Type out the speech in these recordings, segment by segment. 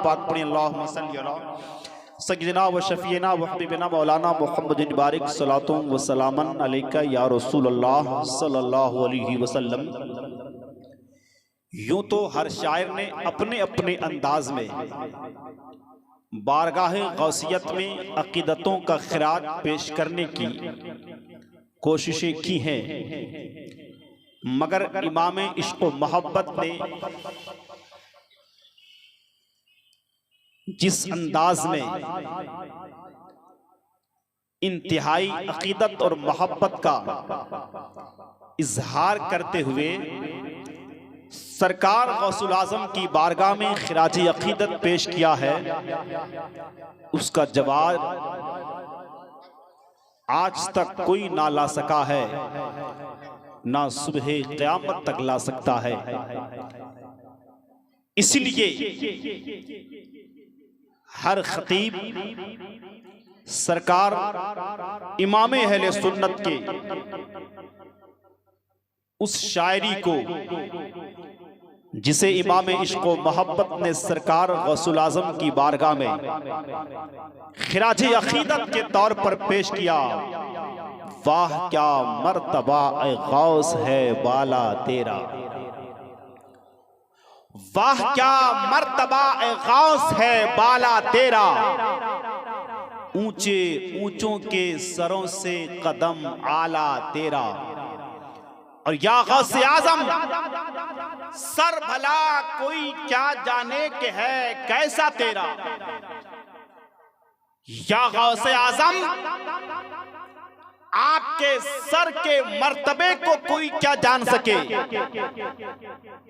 दुरूद पाक पढ़ें। अल्लाहुम्मा सल्ली अला सय्यिदिना व शफीना व हबीबिना मौलाना मुहम्मदिन बारिक सलातुन व सलामन अलैका या रसूलल्लाह सल्लल्लाहु अलैहि वसल्लम। यूं तो हर शायर ने अपने अपने अंदाज में बारगाह गौसियत में अकीदतों का खिराज पेश करने की कोशिशें की हैं, मगर इमाम इश्क़ व मोहब्बत ने जिस अंदाज में इंतहाई अकीदत और मोहब्बत का इजहार करते हुए सरकार गौसुल आज़म की बारगाह में खिराजी अकीदत पेश किया है, उसका जवाब आज तक कोई ना ला सका है, ना सुबह क़यामत तक ला सकता है। इसलिए हर खतीब सरकार इमाम अहले सुन्नत के उस शायरी को जिसे इमाम इश्क़ व मोहब्बत ने सरकार गौसुल आज़म की बारगाह में खिराज अकीदत के तौर पर पेश किया। वाह क्या मर्तबा ए गौस है बाला तेरा, वाह क्या मर्तबा ए गौस है बाला तेरा, ऊंचे ऊंचों के सरों से कदम आला तेरा। और या गौस आज़म सर भला कोई क्या जाने के है कैसा तेरा, या गौस आज़म आपके सर के मर्तबे को कोई क्या जान सके,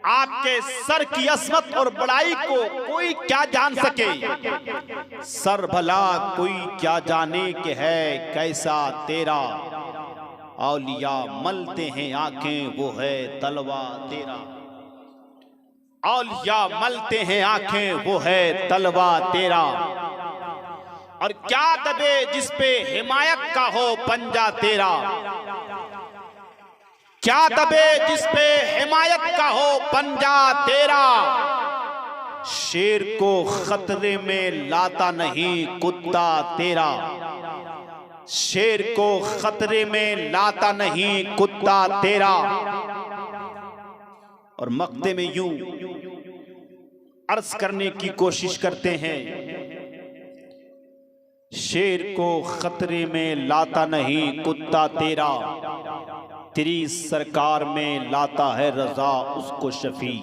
आपके सर की असमत और बड़ाई को कोई क्या जान सके। सर भला कोई क्या जाने के है कैसा तेरा, औलिया मलते हैं आंखें वो है तलवा तेरा, औलिया मलते हैं आंखें वो है तलवा तेरा। और क्या दबे जिस पे हिमायत का हो पंजा तेरा, क्या दबे जिस पे हिमायत का हो पंजा तेरा। शेर को खतरे में लाता नहीं कुत्ता तेरा, शेर को खतरे में लाता नहीं कुत्ता तेरा। और मक्ते में यूं अर्ज करने की कोशिश करते हैं, शेर को खतरे में लाता नहीं कुत्ता तेरा, तेरी सरकार में लाता है रजा उसको शफी,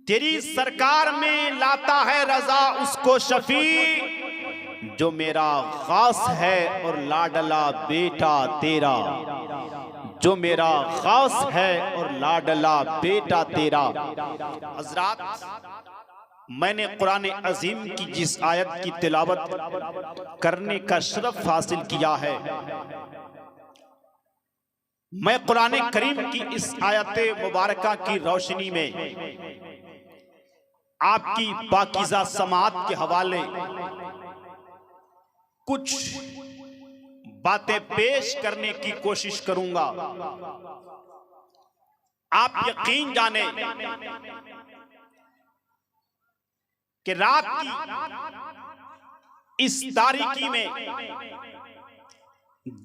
तेरी सरकार में लाता है रजा उसको शफी। जो मेरा खास है और लाडला बेटा तेरा, जो मेरा खास है और लाडला बेटा तेरा। हज़रात, मैंने कुरान अजीम की जिस आयत की तिलावत करने का शरफ हासिल किया है, मैं कुरान करीम की इस आयत मुबारका की रोशनी में आपकी पाकीज़ा समात के हवाले कुछ बातें पेश करने की कोशिश करूंगा। आप यकीन जाने कि रात की इस तारीकी में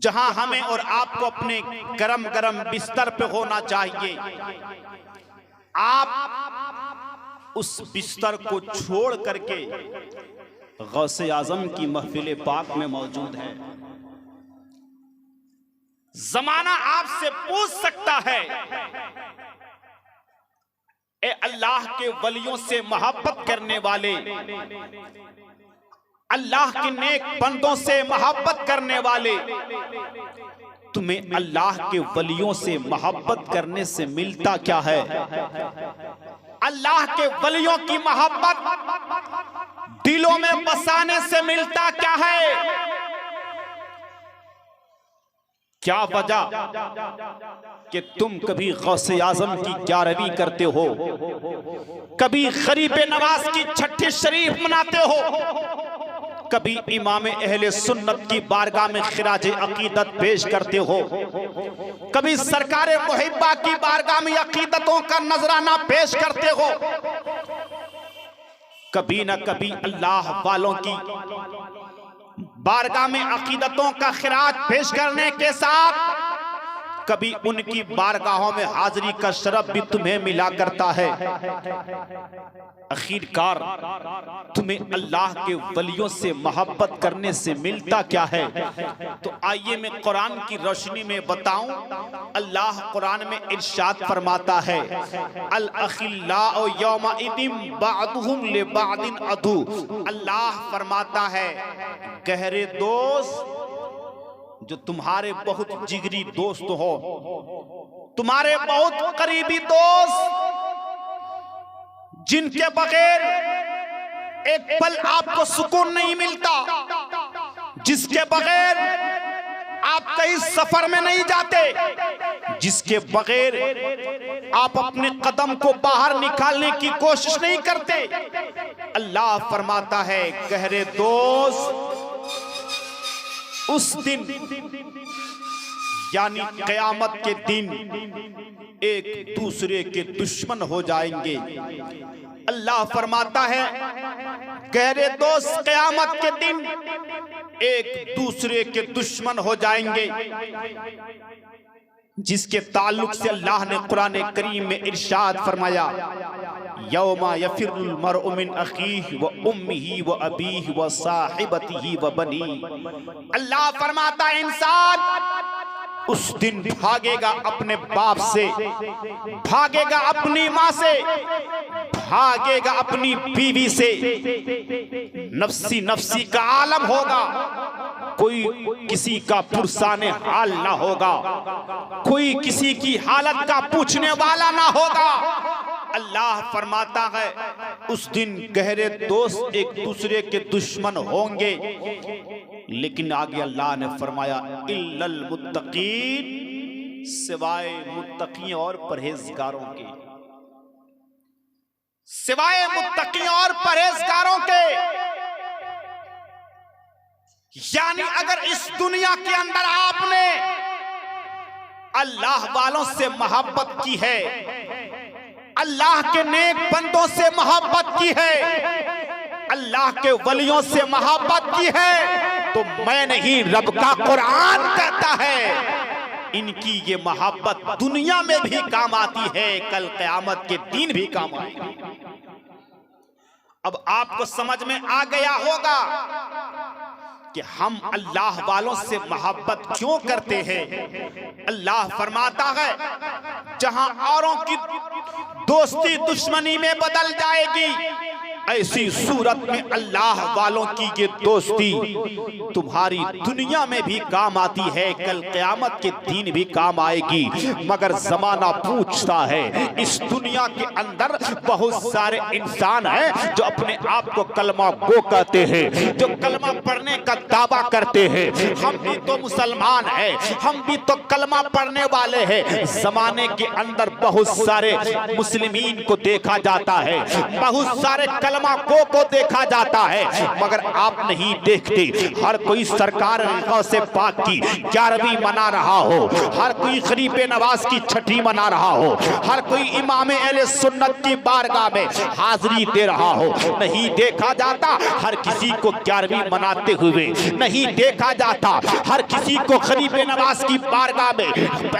जहां हमें और आपको अपने गरम गरम बिस्तर पे होना चाहिए, आप उस बिस्तर को छोड़ करके गौसे आज़म की महफिल पाक में मौजूद है। जमाना आपसे पूछ सकता है, ए अल्लाह के वलियों से मोहब्बत करने वाले, अल्लाह के नेक बंदों से मोहब्बत करने वाले, तुम्हें अल्लाह के वलियों से मोहब्बत करने से मिलता क्या है? अल्लाह के वलियों की मोहब्बत दिलों में बसाने से मिलता क्या है? क्या वजह कि तुम कभी गौसे आज़म की ग्यारहवीं करते हो, कभी गरीब नवाज की छठी शरीफ मनाते हो, कभी इमाम अहले सुन्नत की बारगाह में खिराज अकीदत पेश करते हो, कभी सरकार मुहिब्बा की बारगाह में अकीदतों का नजराना पेश करते हो। कभी न कभी अल्लाह वालों की बारगाह में अकीदतों का खिराज पेश करने के साथ कभी उनकी बारगाहों में हाजिरी का शरफ भी तुम्हें मिला करता है। आखिरकार तुम्हें अल्लाह के वलियों से मोहब्बत करने से मिलता क्या है? तो आइए मैं कुरान की रोशनी में बताऊं। अल्लाह कुरान में इरशाद फरमाता है, अल अखिल्लाउ यौमइदिन बअदुहुम लिबअदिन अदू। अल्लाह फरमाता है, गहरे दोस्त जो तुम्हारे बहुत जिगरी दोस्त हो, तुम्हारे बहुत करीबी दोस्त, जिनके बगैर एक पल आपको सुकून नहीं मिलता, जिसके बगैर आप कहीं सफर में नहीं जाते, जिसके बगैर आप अपने कदम को बाहर निकालने की कोशिश नहीं करते। अल्लाह फरमाता है, गहरे दोस्त उस दिन यानी क़यामत के दिन एक दूसरे के दुश्मन हो जाएंगे। अल्लाह फरमाता है, गहरे दोस्त क़यामत के दिन एक दूसरे के दुश्मन हो जाएंगे, जिसके ताल्लुक से अल्लाह ने कुरान करीम में इरशाद फरमाया, यौमा यफिरुल मरउ मिन अखीही व उम्मिही व अबीही व साहिबतिही व बनी। अल्लाह फरमाता है, इंसान उस दिन भागेगा अपने बाप से, भागेगा अपनी माँ से, भागेगा अपनी बीवी से। नफ्सी नफ्सी का आलम होगा, कोई किसी का पुरसाने हाल ना होगा, कोई किसी की हालत का पूछने वाला ना होगा। अल्लाह फरमाता है, उस दिन गहरे दोस्त एक दूसरे के दुश्मन होंगे। लेकिन आगे अल्लाह ने फरमाया, इल्लल मुत्तकीन, सिवाय मुत्तकी और परहेजगारों के, सिवाय मुत्तकी और परहेजगारों के। यानी अगर इस दुनिया के अंदर आपने अल्लाह वालों से मोहब्बत की है, अल्लाह के नेक बंदों से मोहब्बत की है, अल्लाह के वलियों से मोहब्बत की है, तो मैं नहीं, रब का कुरान कहता है, इनकी ये मोहब्बत दुनिया में भी काम आती है, कल क़यामत के दिन भी काम आएगी। अब आपको समझ में आ गया होगा कि हम अल्लाह वालों से मोहब्बत क्यों करते हैं। अल्लाह फरमाता है, जहां औरों की दोस्ती दुश्मनी में बदल जाएगी, ऐसी सूरत में अल्लाह वालों की ये दोस्ती तुम्हारी दुनिया में भी काम आती है, कल क़यामत के दिन भी काम आएगी। मगर जमाना पूछता है, इस दुनिया के अंदर बहुत सारे इंसान हैं जो अपने आप को कलमा गो कहते हैं, जो कलमा पढ़ने का दावा करते हैं, हम भी तो मुसलमान हैं, हम भी तो कलमा पढ़ने वाले हैं। जमाने के अंदर बहुत सारे मुस्लिमीन को देखा जाता है, बहुत सारे कलमा को देखा जाता है, मगर आप नहीं देखते। हर कोई सरकार से पाक की 11वीं मना रहा हो, हर कोई खलीफे नवाज की 6ठी मना रहा हो, हर कोई इमाम अहले सुन्नत की बारगाह में हाजिरी दे रहा हो। नहीं देखा जाता हर किसी को 11वीं मनाते हुए, नहीं देखा जाता हर किसी को खलीफे नवाज की बारगाह में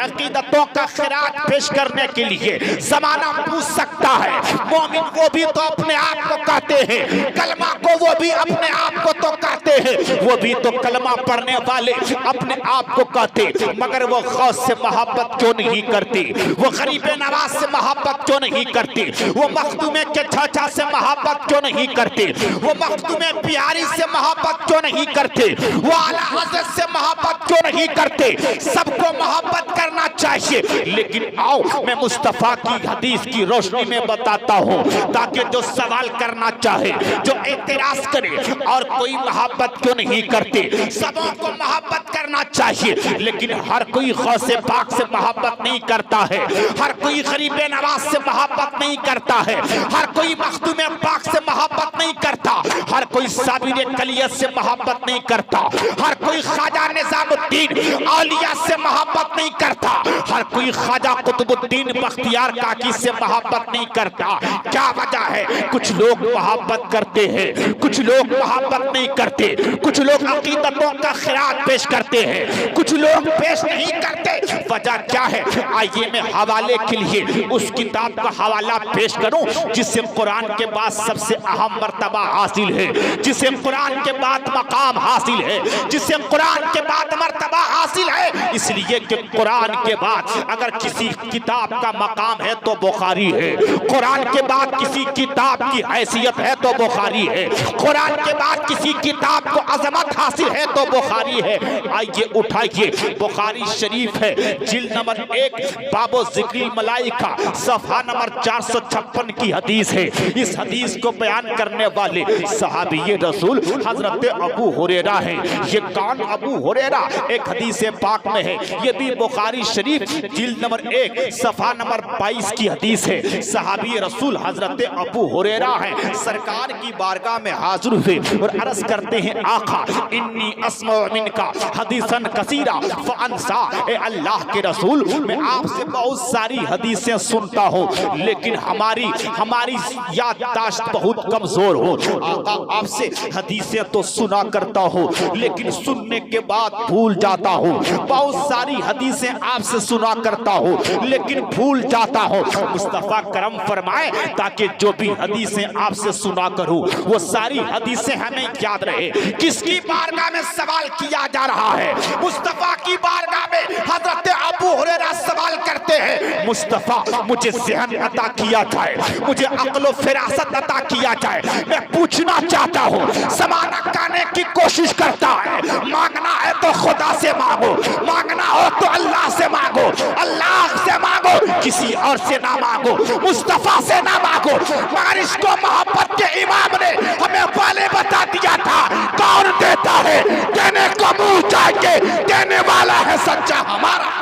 अकीदतों का खिराज पेश करने के लिए। जमाना पूछ सकता है, मोमिन को भी तो अपने आप को कहते हैं, कलमा को वो भी अपने आप को तो कहते हैं, वो भी तो कलमा पढ़ने वाले अपने आप को कहते, मगर वो गौस से मोहब्बत क्यों नहीं करती, वो खलीफे नवाज से मोहब्बत क्यों नहीं करती, वो मखदूमे के चाचा से मोहब्बत क्यों नहीं करते, वो मखदूमे प्यारी से मोहब्बत क्यों नहीं करते, वो आला हज़रत से मोहब्बत क्यों नहीं करते। सबको मोहब्बत करना चाहिए, लेकिन आओ मैं मुस्तफा की हदीस की रोशनी में बताता हूँ, ताकि जो सवाल करना चाहे, जो एतराज करे और कोई मोहब्बत क्यों नहीं करते, सबों को मोहब्बत करना करना चाहिए, लेकिन हर कोई गौसे पाक से मोहब्बत नहीं करता है, हर कोई गरीबे नवाज से मोहब्बत नहीं करता है, हर कोई मखदूम पाक से मोहब्बत नहीं करता, हर कोई साबिर कलियत से मोहब्बत नहीं करता, हर कोई ख्वाजा निजामुद्दीन औलिया से मोहब्बत नहीं करता, हर कोई ख्वाजा कुतुबुद्दीन बख्तियार काकी से मोहब्बत नहीं करता। क्या वजह है? कुछ लोग मोहब्बत करते हैं, कुछ लोग मोहब्बत नहीं करते, कुछ लोग अकीदतों का खिरात पेश करते हैं, कुछ लोग पेश नहीं करते। वजह क्या है? आइए मैं हवाले के लिए उस किताब का हवाला पेश करूं जिसे कुरान के बाद सबसे अहम मर्तबा हासिल है, जिसे कुरान के बाद मकाम हासिल है, जिसे कुरान के बाद मर्तबा हासिल है। इसलिए कि कुरान के बाद अगर किसी किताब का मकाम है तो बुखारी है, कुरान के बाद किसी किताब की हैसियत है तो बुखारी है, कुरान के बाद किसी किताब को अजमत हासिल है तो बुखारी है। आइए उठाइए, बुखारी शरीफ है, जिल्द नंबर 1, बाबो जिक्रिल मलाइका, सफा नंबर 456 की हदीस है। इस हदीस को बयान करने वाले सहाबी रसूल हजरत अबू हुरैरा है। ये कौन? अबू हुरैरा। एक हदीस पाक में है, ये भी बुखारी शरीफ जिल्द नंबर 1 सफा नंबर 22 की हदीस है। सहाबी रसूल हजरत अबू हुरैरा है, सरकार की बारगाह में हाजिर हुए और अर्ज करते हैं, आका इन्नी अस्मउ मिनका हदीसन कसीरा फअनसा। ए अल्लाह के रसूल, मैं आपसे बहुत सारी हदीसें सुनता हूँ, लेकिन हमारी याददाश्त बहुत कमजोर हो। आका आपसे हदीसें तो सुना करता हूँ, लेकिन सुनने के बाद भूल जाता हूँ। बहुत सारी हदीसें आपसे सुना करता हूँ, लेकिन भूल जाता हूँ। मुस्तफा करम फरमाए ताकि जो भी हदीसें आपसे सुना करूँ वो सारी हदीसें हमें याद रहे। किसकी बारगाह में सवाल किया जा रहा है? मुस्तफा की बारगाह में हजरत अबू हुरैरा सवाल करते हैं, मुस्तफा मुझे ज़हन अता किया जाए, मुझे अक्ल फिरासत अता किया जाए। मैं पूछना चाहता हूँ। ज़माना कहने की कोशिश करता है, मांगना है तो खुदा से मांगो, मांगना हो तो अल्लाह से मांगो, अल्लाह से मांगो, किसी और से ना मांगो, मुस्तफा से ना मांगो। मगर इसको मोहब्बत के इमाम ने हमें पहले बता दिया था, कौन देता है? देने को मुंह चाहिए, देने वाला है सच्चा हमारा।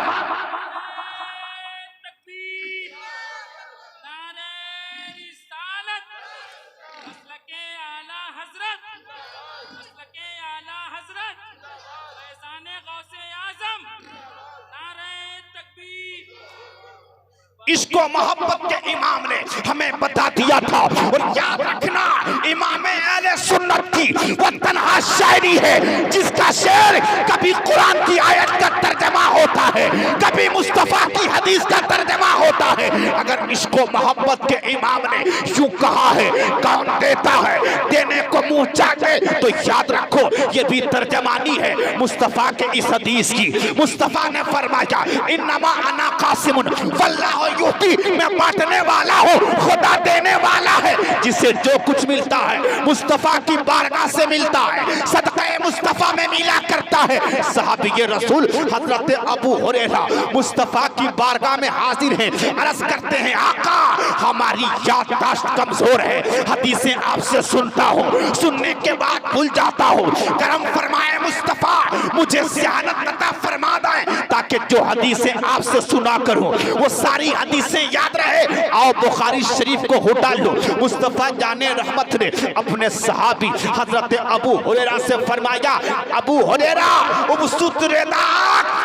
इसको मोहब्बत के इमाम ने हमें बता दिया था। और याद रखना, इमाम अहले सुन्नत की वो तन्हा शायरी है जिसका शेर कभी कुरान की आयत का तर्जमा होता है, कभी मुस्तफा की हदीस का तर्जमा होता है। अगर इसको मोहब्बत के इमाम ने यूं कहा है, कौन देता है? देने को मुंह चाहे, तो याद रखो ये भी तर्जमानी है मुस्तफा के इस हदीस की। मुस्तफा ने फरमाया, इन्नमा अना कासिमुन वल्लाहु युती, मैं बांटने वाला हूँ, खुदा देने वाला है। जिसे जो कुछ मिलता है मुस्तफा की बारगाह से मिलता है, सदक़े मुस्तफा में मिला करता है। सहाबी रसूल हजरत अबू हुरैरा मुस्तफा की बारगाह में हाजिर हैं, अर्ज करते हैं, आका हमारी याददाश्त कमजोर है, हदीसें आपसे सुनता हूँ, सुनने के बाद भूल जाता हूँ। करम फरमाए मुस्तफा, मुझे सियानत अता फरमा दें ताकि जो हदीसें आपसे सुना करूँ वो सारी हदीसें याद रहे। आओ बुखारी शरीफ को उठा लो। मुस्तफा जाने रहमत ने अपने सहाबी हजरत अबू हुरैरा से फरमाया, अबू हुरैरा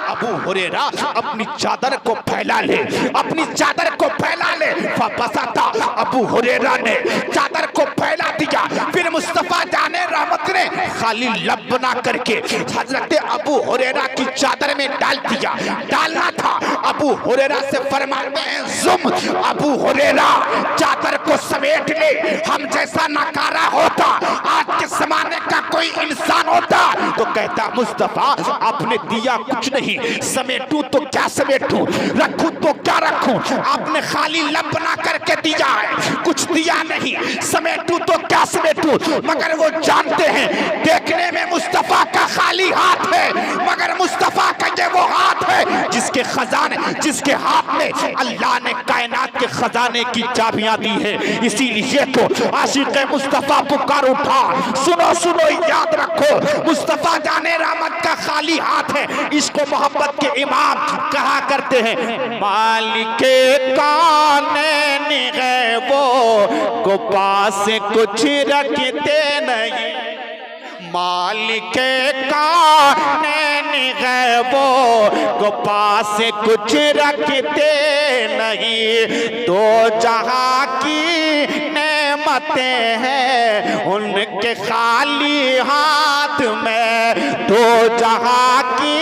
अबू हुरैरा अपनी चादर को फैला ले, अपनी चादर को फैला ले। फबसता, अबू हुरैरा ने चादर को फैला दिया। फिर मुस्तफा जाने रहमत ने खाली लब बना करके हजरत अबू हुरैरा की चादर में डाल दिया। डालना था, अबू हुरैरा से फरमाते हैं, जुम अबू हुरैरा चादर को समेट ले। हम जैसा नकारा होता, आज के जमाने का कोई इंसान होता तो कहता, मुस्तफा आपने दिया कुछ नहीं, समेटूं तो क्या समेटूं, रखूं तो क्या रखूं, आपने खाली लब बना करके दिया है, कुछ दिया नहीं, समेटूं तो क्या समेटूं। मगर वो जानते हैं देखने में मुस्तफा का खाली हाथ है, मगर मुस्तफा का ये वो हाथ है जिसके खजाने, जिसके हाथ में अल्लाह ने कायनात के खजाने की चाबियां दी है। इसीलिए तो आशिक मुस्तफा पुकार उठा, सुनो सुनो याद रखो, मुस्तफा जाने रहमत का खाली खाली हाथ है। इसको मोहब्बत के इमाम कहा करते हैं। मालिके कानैन है वो को पास कुछ रखते नहीं, मालिके कानैन है वो को पास कुछ रखते नहीं। दो जहां की नेमतें हैं उनके खाली हाथ में, दो जहां की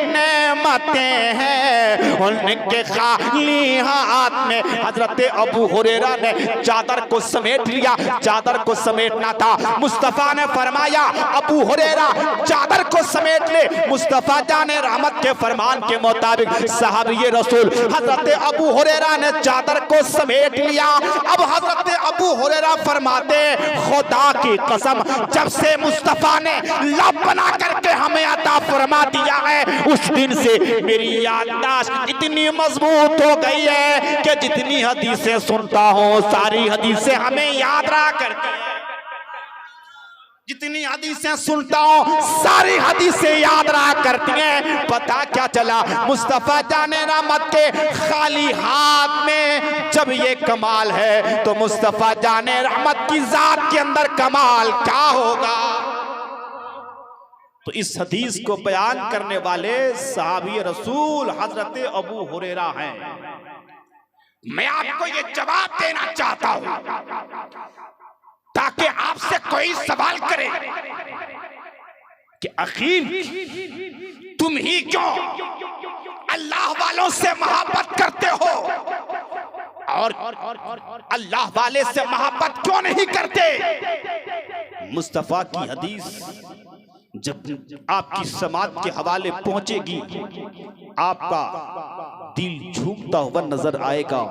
नेमतें हैं उनके खाली हाथ में। हजरत अबू हुरैरा ने चादर को समेट लिया, चादर को समेटना था। मुस्तफा ने फरमाया अबू हुरैरा चादर को समेट ले। मुस्तफा जाने रहमत के फरमान के मुताबिक सहाबी रसूल हजरत अबू हुरैरा ने चादर को समेट लिया। अब हजरत अबू हुरैरा फरमाते खुदा की कसम, जब से मुस्तफा ने लब बना करके हमें अता फरमा दिया है, उस दिन से मेरी याददाश्त इतनी मजबूत हो गई है कि जितनी हदीसें सुनता हूं सारी हदीसें हमें याद रहा करती है। जितनी हदीसें सुनता हूं सारी हदीसें याद रहा करती हैं। पता क्या चला, मुस्तफा जाने रहमत के खाली हाथ में जब ये कमाल है तो मुस्तफा जाने रहमत की जात के अंदर कमाल क्या होगा। तो इस हदीस को बयान करने वाले सहाबी रसूल हजरत अबू हुरैरा हैं। मैं आपको ये जवाब देना चाहता हूं ताकि आपसे कोई सवाल करे कि आखिर तुम ही क्यों अल्लाह वालों से मोहब्बत करते हो और अल्लाह वाले से मोहब्बत क्यों नहीं करते। मुस्तफा की हदीस जब आपकी समात के हवाले पहुंचेगी आपका दिल झूमता हुआ नजर आएगा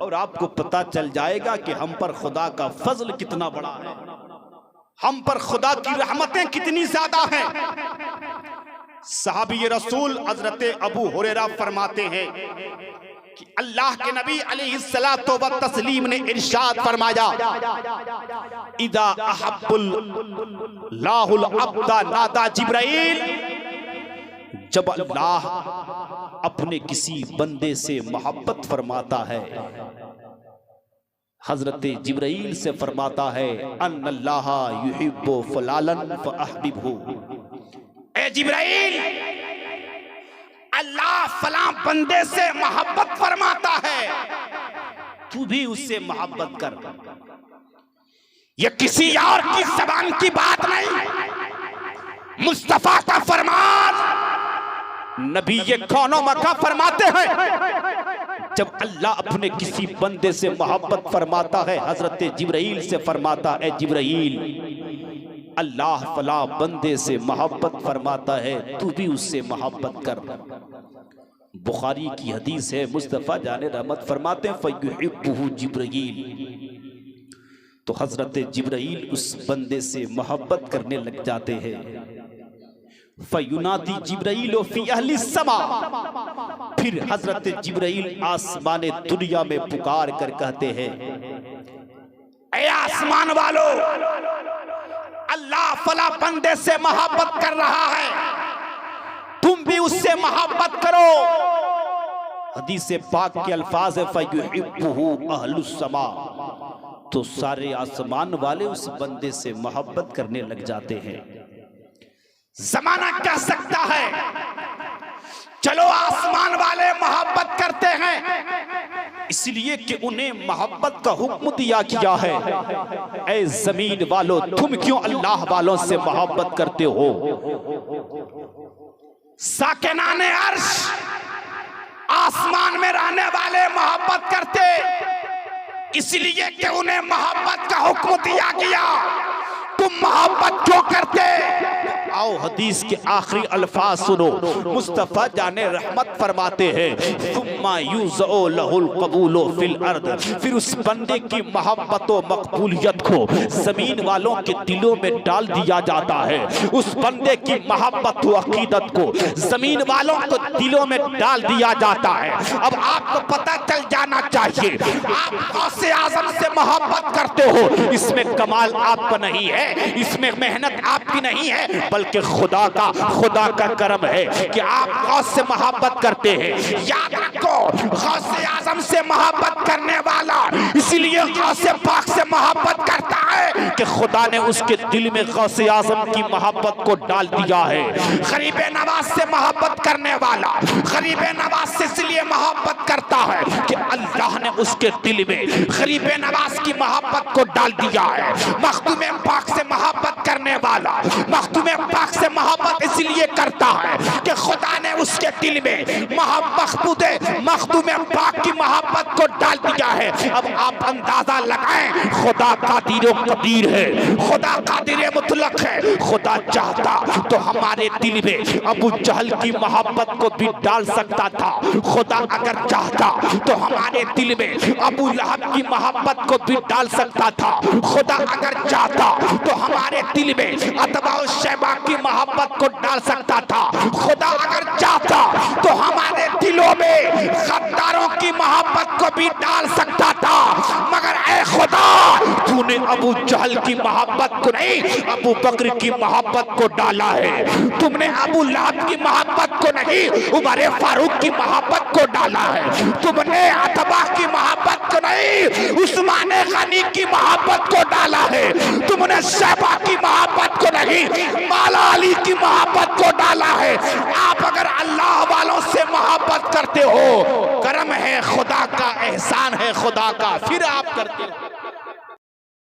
और आपको पता चल जाएगा कि हम पर खुदा का फजल कितना बड़ा है, हम पर खुदा की रहमतें कितनी ज्यादा हैं। सहाबी रसूल हजरत अबू हुरैरा फरमाते हैं कि अल्लाह के नबी अलैहिस्सलातु व तस्लीम ने इरशाद फरमाया, इदा अहब्बुल्लाहुल अब्दा नादा जिब्राइल, जब अल्लाह अपने किसी बंदे से मोहब्बत फरमाता है, हजरत जिब्राइल से फरमाता है अन्नल्लाह युहिब्बु फलालन फअहबिबहु, ए जिब्राइल अल्लाह फला बंदे से मोहब्बत फरमाता है, तू भी उससे मोहब्बत कर। ये किसी और की ज़बान की बात नहीं, मुस्तफा का फरमान नबी ये कौनो मका फरमाते हैं। जब अल्लाह अपने किसी बंदे से मोहब्बत फरमाता है, हजरत जिब्राइल से फरमाता है जिब्राइल अल्लाह फला बंदे से मोहब्बत फरमाता है, तू भी उससे मोहब्बत कर। बुखारी की हदीस है, मुस्तफा जाने रहमत फरमाते हैं फयुहिब्बुहु जिब्राइल, तो हजरत जिब्राइल उस बंदे से मोहब्बत करने लग जाते हैं। फयुनादी जिब्राइल फी अहली समा, फिर हजरत जिब्राइल आसमान दुनिया में पुकार कर कहते हैं, ऐ आसमान वालों, अल्लाह फला बंदे से मोहब्बत कर रहा है, तुम भी उससे मोहब्बत करो। हदीस पाक के अल्फाज है फयुहिब्बुहु अहलुस समा, तो सारे आसमान वाले उस बंदे से मोहब्बत करने लग जाते हैं। जमाना कह सकता है चलो आसमान वाले मोहब्बत करते हैं, इसलिए कि उन्हें मोहब्बत का हुक्म दिया गया है। ऐ जमीन वालों, तुम क्यों अल्लाह वालों से मोहब्बत करते हो। साकिनाने अर्श, आसमान में रहने वाले मोहब्बत करते, इसलिए कि उन्हें मोहब्बत का हुक्म दिया गया, तुम मोहब्बत क्यों करते। आओ हदीस के आखिरी अल्फाज सुनो, मुस्तफा जाने रहमत फरमाते हैं सुम्मा युज़अ लहुल क़बूलु फिल अर्द, फिर उस बंदे की मोहब्बत व मकबूलियत को जमीन वालों के दिलों में डाल दिया जाता है। उस बंदे की मोहब्बत व अकीदत को जमीन वालों को दिलों में डाल दिया जाता है। अब आपको पता चल जाना चाहिए, आप गौसे आज़म से मोहब्बत करते हो, इसमें कमाल आपका नहीं है, इसमें मेहनत आपकी नहीं है, बल्कि कि खुदा का करम है कि आप गौस से मोहब्बत करते हैं। याद रखो, गौसे आजम से मोहब्बत करने वाला इसलिए गौसे पाक से मोहब्बत करता है कि खुदा ने उसके दिल में गौसे आजम की मोहब्बत को डाल दिया है। गरीब नवाज से मोहब्बत करने वाला गरीब नवाज से इसलिए मोहब्बत करता है कि अल्लाह ने उसके दिल में गरीब नवाज की मोहब्बत को डाल दिया है। मखदूम पाक से मोहब्बत करने वाला मखदूम पाक से मोहब्बत इसलिए करता है कि खुदा ने उसके दिल में मखदूम पाक की मोहब्बत को डाल दिया है। अब आप अंदाजा लगाएं, खुदा कादिर कदीर है, खुदा कादिर मुतलक है। खुदा चाहता तो हमारे दिल में अबू जहल की मोहब्बत को भी डाल सकता था। खुदा अगर चाहता तो हमारे दिल में अबू लहब की मोहब्बत को भी डाल सकता था। खुदा अगर चाहता तो हमारे दिल में अतबा और शैबा की मोहब्बत को डाल सकता था। खुदा अगर चाहता तो हमारे दिलों में गद्दारों की मोहब्बत को भी डाल सकता था। मगर ऐ खुदा, तूने अबू जहल की मोहब्बत को नहीं, अबू बकर की मोहब्बत को डाला है। तुमने अबू लहब की मोहब्बत को नहीं, उमर फारूक की मोहब्बत को डाला है। तुमने अतबा की मोहब्बत को नहीं, उस्मान गनी की मोहब्बत को डाला है। तुमने शैबा की मोहब्बत को नहीं, मौला अली की मोहब्बत को डाला है। आप अगर अल्लाह वालों से मोहब्बत करते हो, करम है खुदा का, एहसान है खुदा का, फिर आप करते हो।